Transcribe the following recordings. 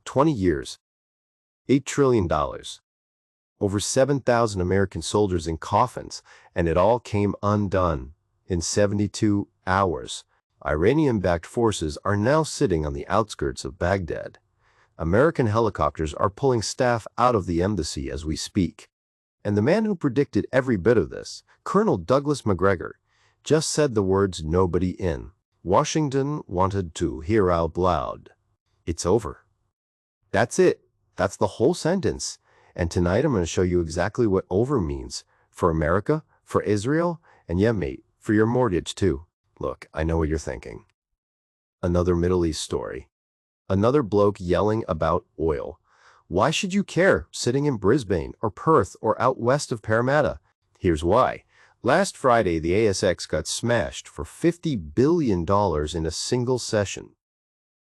20 years, $8 trillion. Over 7,000 American soldiers in coffins, and it all came undone in 72 hours. Iranian-backed forces are now sitting on the outskirts of Baghdad. American helicopters are pulling staff out of the embassy as we speak. And the man who predicted every bit of this, Colonel Douglas Macgregor, just said the words "nobody in Washington wanted to hear out loud." It's over. That's it. That's the whole sentence. And tonight I'm going to show you exactly what over means for America, for Israel, and yeah, mate, for your mortgage too. Look, I know what you're thinking. Another Middle East story. Another bloke yelling about oil. Why should you care sitting in Brisbane or Perth or out west of Parramatta? Here's why. Last Friday, the ASX got smashed for $50 billion in a single session.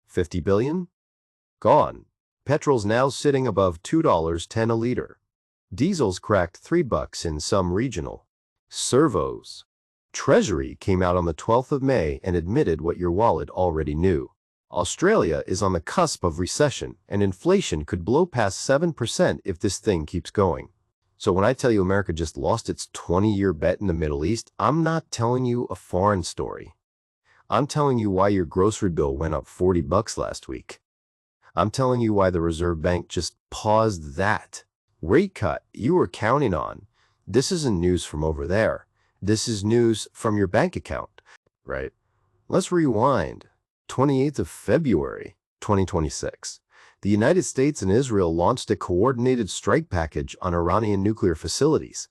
50 billion? Gone. Petrol's now sitting above $2.10 a litre. Diesel's cracked $3 in some regional. Servos. Treasury came out on the 12th of May and admitted what your wallet already knew. Australia is on the cusp of recession, and inflation could blow past 7% if this thing keeps going. So when I tell you America just lost its 20-year bet in the Middle East, I'm not telling you a foreign story. I'm telling you why your grocery bill went up $40 last week. I'm telling you why the Reserve Bank just paused that rate cut you were counting on. This isn't news from over there. This is news from your bank account, right? Let's rewind. 28th of February, 2026. The United States and Israel launched a coordinated strike package on Iranian nuclear facilities.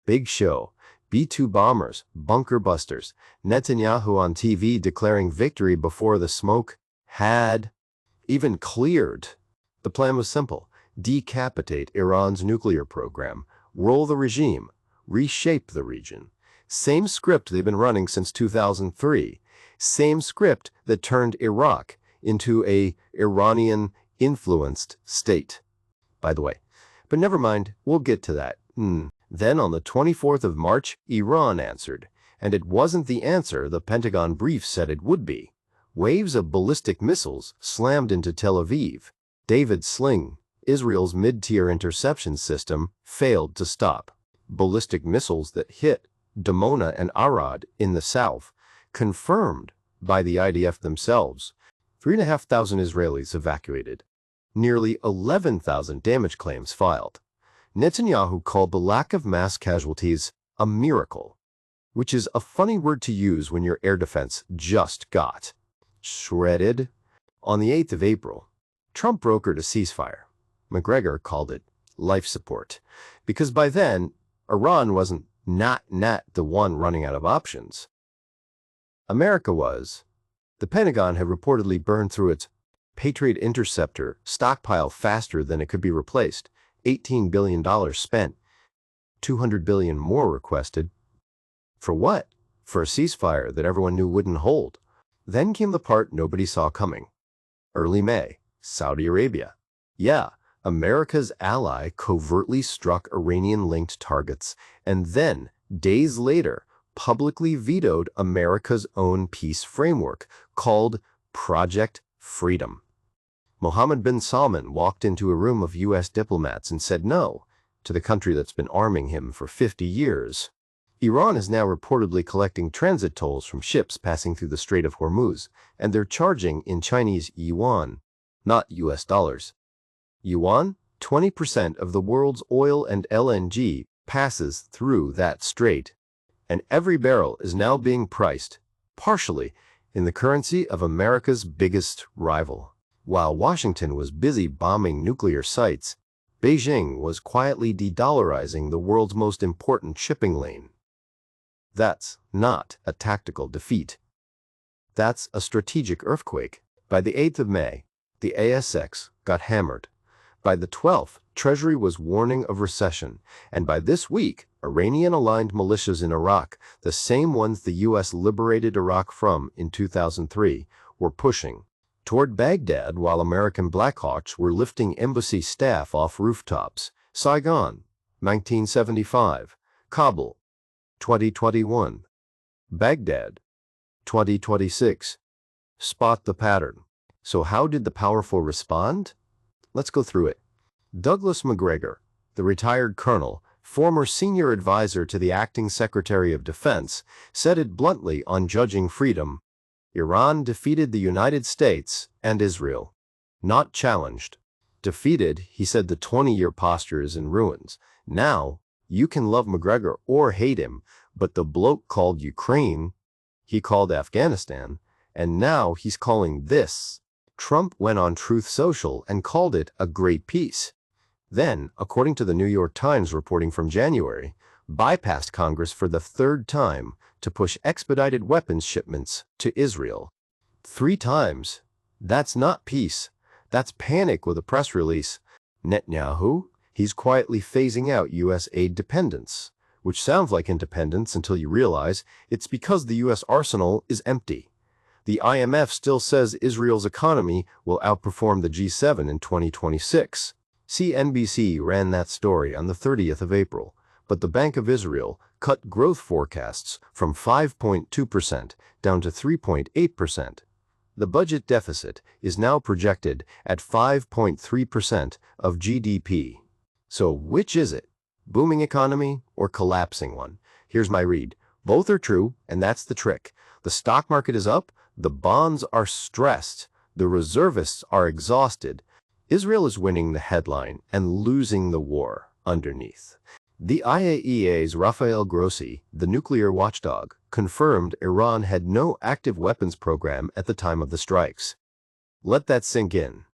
Big show. B-2 bombers, bunker busters, Netanyahu on TV declaring victory before the smoke had even cleared. The plan was simple. Decapitate Iran's nuclear program, roll the regime, reshape the region. Same script they've been running since 2003. Same script that turned Iraq into a Iranian-influenced state, by the way. But never mind, we'll get to that. Then on the 24th of March, Iran answered, and it wasn't the answer the Pentagon brief said it would be. Waves of ballistic missiles slammed into Tel Aviv. David Sling, Israel's mid-tier interception system, failed to stop. Ballistic missiles that hit Dimona and Arad in the south, confirmed by the IDF themselves. 3,500 Israelis evacuated. Nearly 11,000 damage claims filed. Netanyahu called the lack of mass casualties a miracle, which is a funny word to use when your air defense just got shredded. On the 8th of April, Trump brokered a ceasefire. Macgregor called it life support, because by then, Iran wasn't not the one running out of options. America was. The Pentagon had reportedly burned through its Patriot interceptor stockpile faster than it could be replaced. $18 billion spent. $200 billion more requested. For what? For a ceasefire that everyone knew wouldn't hold. Then came the part nobody saw coming. Early May, Saudi Arabia. Yeah, America's ally covertly struck Iranian-linked targets, and then, days later, publicly vetoed America's own peace framework called Project Freedom. Mohammed bin Salman walked into a room of U.S. diplomats and said no to the country that's been arming him for 50 years. Iran is now reportedly collecting transit tolls from ships passing through the Strait of Hormuz, and they're charging in Chinese yuan, not U.S. dollars. Yuan, 20% of the world's oil and LNG passes through that strait, and every barrel is now being priced, partially, in the currency of America's biggest rival. While Washington was busy bombing nuclear sites, Beijing was quietly de-dollarizing the world's most important shipping lane. That's not a tactical defeat. That's a strategic earthquake. By the 8th of May, the ASX got hammered. By the 12th, Treasury was warning of recession, and by this week, Iranian-aligned militias in Iraq, the same ones the U.S. liberated Iraq from in 2003, were pushing toward Baghdad while American Blackhawks were lifting embassy staff off rooftops. Saigon, 1975. Kabul, 2021. Baghdad, 2026. Spot the pattern. So how did the powerful respond? Let's go through it. Douglas Macgregor, the retired colonel, former senior advisor to the acting Secretary of Defense, said it bluntly on Judging Freedom: Iran defeated the United States and Israel. Not challenged. Defeated, he said the 20-year posture is in ruins. Now, you can love Macgregor or hate him, but the bloke called Ukraine, he called Afghanistan, and now he's calling this. Trump went on Truth Social and called it a great peace. Then, according to the New York Times reporting from January, bypassed Congress for the third time to push expedited weapons shipments to Israel. 3 times. That's not peace. That's panic with a press release. Netanyahu, he's quietly phasing out U.S. aid dependence, which sounds like independence until you realize it's because the U.S. arsenal is empty. The IMF still says Israel's economy will outperform the G7 in 2026. CNBC ran that story on the 30th of April, but the Bank of Israel cut growth forecasts from 5.2% down to 3.8%. The budget deficit is now projected at 5.3% of GDP. So which is it? Booming economy or collapsing one? Here's my read. Both are true, and that's the trick. The stock market is up, the bonds are stressed, the reservists are exhausted. Israel is winning the headline and losing the war underneath. The IAEA's Rafael Grossi, the nuclear watchdog, confirmed Iran had no active weapons program at the time of the strikes. Let that sink in.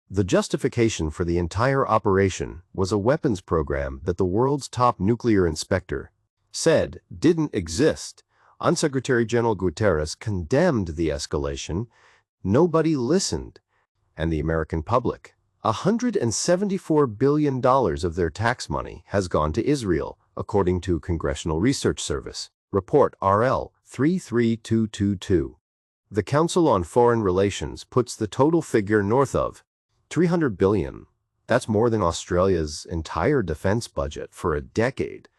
The justification for the entire operation was a weapons program that the world's top nuclear inspector said didn't exist. Undersecretary General Guterres condemned the escalation. Nobody listened. And the American public, $174 billion of their tax money has gone to Israel, according to Congressional Research Service, Report RL 33222. The Council on Foreign Relations puts the total figure north of $300 billion. That's more than Australia's entire defense budget for a decade,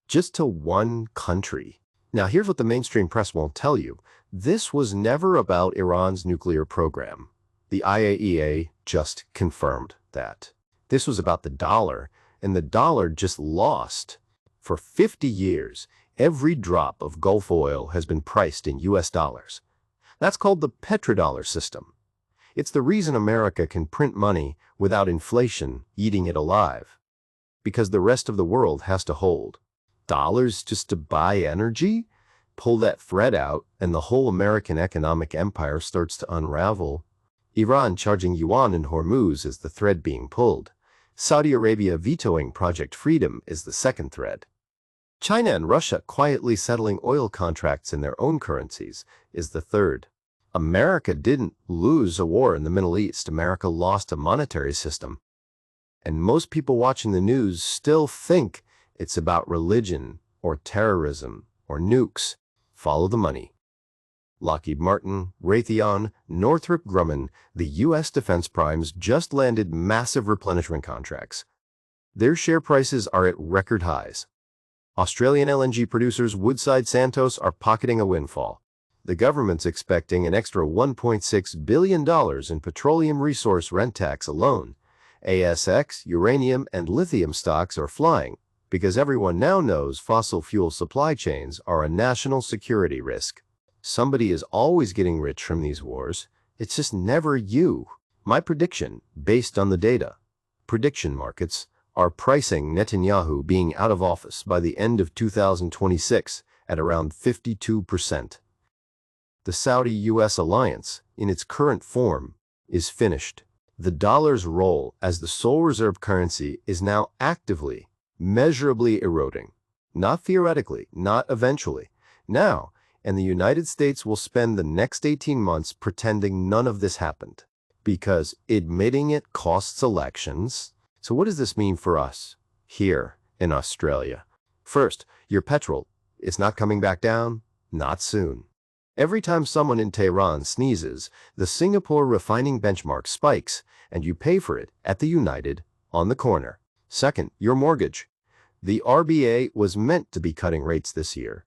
just to one country. Now, here's what the mainstream press won't tell you. This was never about Iran's nuclear program. The IAEA just confirmed that. This was about the dollar, and the dollar just lost. For 50 years, every drop of Gulf oil has been priced in US dollars. That's called the petrodollar system. It's the reason America can print money without inflation eating it alive. Because the rest of the world has to hold dollars just to buy energy? Pull that thread out, and the whole American economic empire starts to unravel. Iran charging yuan in Hormuz is the thread being pulled. Saudi Arabia vetoing Project Freedom is the second thread. China and Russia quietly settling oil contracts in their own currencies is the third. America didn't lose a war in the Middle East. America lost a monetary system. And most people watching the news still think it's about religion or terrorism or nukes. Follow the money. Lockheed Martin, Raytheon, Northrop Grumman, the U.S. defense primes just landed massive replenishment contracts. Their share prices are at record highs. Australian LNG producers Woodside Santos are pocketing a windfall. The government's expecting an extra $1.6 billion in petroleum resource rent tax alone. ASX, uranium, and lithium stocks are flying because everyone now knows fossil fuel supply chains are a national security risk. Somebody is always getting rich from these wars. It's just never you. My prediction, based on the data, prediction markets are pricing Netanyahu being out of office by the end of 2026 at around 52%. The Saudi-US alliance, in its current form, is finished. The dollar's role as the sole reserve currency is now actively, measurably eroding. Not theoretically, not eventually. Now, and the United States will spend the next 18 months pretending none of this happened, because admitting it costs elections. So what does this mean for us here in Australia? First, your petrol is not coming back down, not soon. Every time someone in Tehran sneezes, the Singapore refining benchmark spikes, and you pay for it at the United on the corner. Second, your mortgage. The RBA was meant to be cutting rates this year.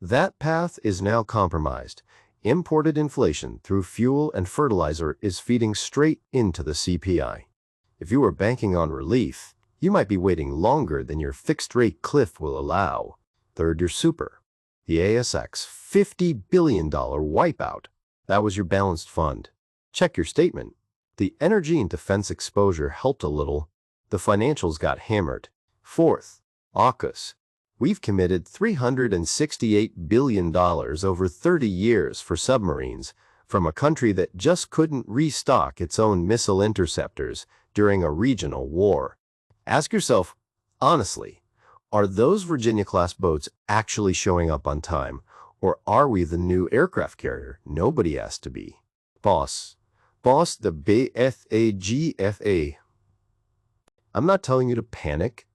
That path is now compromised. Imported inflation through fuel and fertilizer is feeding straight into the CPI. If you were banking on relief, you might be waiting longer than your fixed-rate cliff will allow. Third, your super. The ASX $50 billion wipeout. That was your balanced fund. Check your statement. The energy and defense exposure helped a little. The financials got hammered. Fourth, AUKUS. We've committed $368 billion over 30 years for submarines from a country that just couldn't restock its own missile interceptors during a regional war. Ask yourself, honestly, are those Virginia-class boats actually showing up on time, or are we the new aircraft carrier nobody asked to be? Boss, the BFAGFA. I'm not telling you to panic.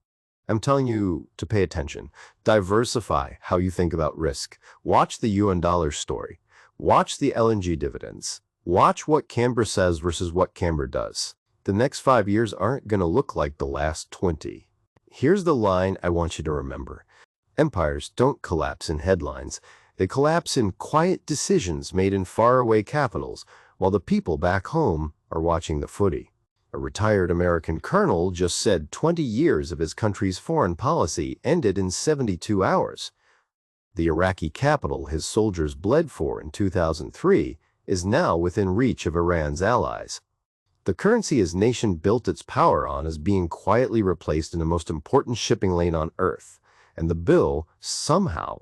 I'm telling you to pay attention. Diversify how you think about risk. Watch the UN dollar story. Watch the LNG dividends. Watch what Canberra says versus what Canberra does. The next 5 years aren't going to look like the last 20. Here's the line I want you to remember. Empires don't collapse in headlines. They collapse in quiet decisions made in faraway capitals while the people back home are watching the footy. A retired American colonel just said 20 years of his country's foreign policy ended in 72 hours. The Iraqi capital his soldiers bled for in 2003 is now within reach of Iran's allies. The currency his nation built its power on is being quietly replaced in the most important shipping lane on Earth, and the bill, somehow,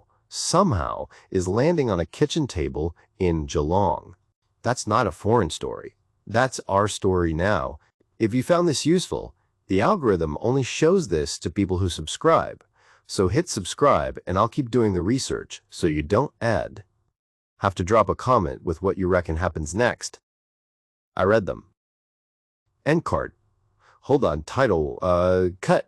is landing on a kitchen table in Geelong. That's not a foreign story. That's our story now. If you found this useful, the algorithm only shows this to people who subscribe. So hit subscribe and I'll keep doing the research so you don't have to drop a comment with what you reckon happens next. I read them. End card. Hold on, title, cut.